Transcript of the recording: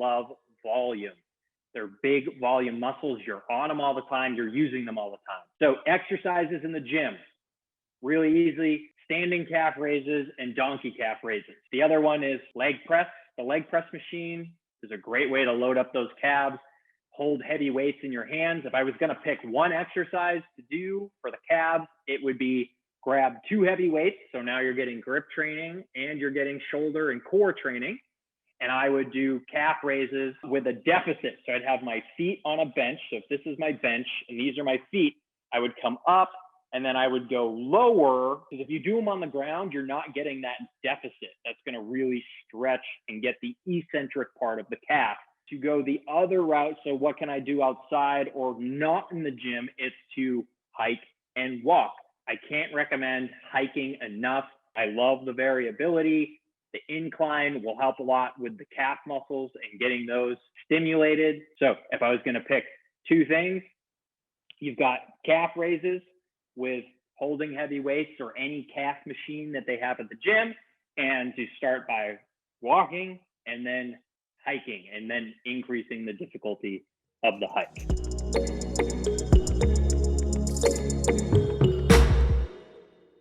love volume. They're big volume muscles. You're on them all the time. You're using them all the time. So exercises in the gym, really easy, standing calf raises and donkey calf raises. The other one is leg press. The leg press machine is a great way to load up those calves, hold heavy weights in your hands. If I was going to pick one exercise to do for the calves, it would be grab 2 heavy weights. So now you're getting grip training and you're getting shoulder and core training. And I would do calf raises with a deficit. So I'd have my feet on a bench. So if this is my bench and these are my feet, I would come up and then I would go lower, because if you do them on the ground, you're not getting that deficit. That's going to really stretch and get the eccentric part of the calf. To go the other route, so what can I do outside or not in the gym? It's to hike and walk. I can't recommend hiking enough. I love the variability. The incline will help a lot with the calf muscles and getting those stimulated. So if I was going to pick 2 things, you've got calf raises with holding heavy weights or any calf machine that they have at the gym, and to start by walking and then hiking and then increasing the difficulty of the hike.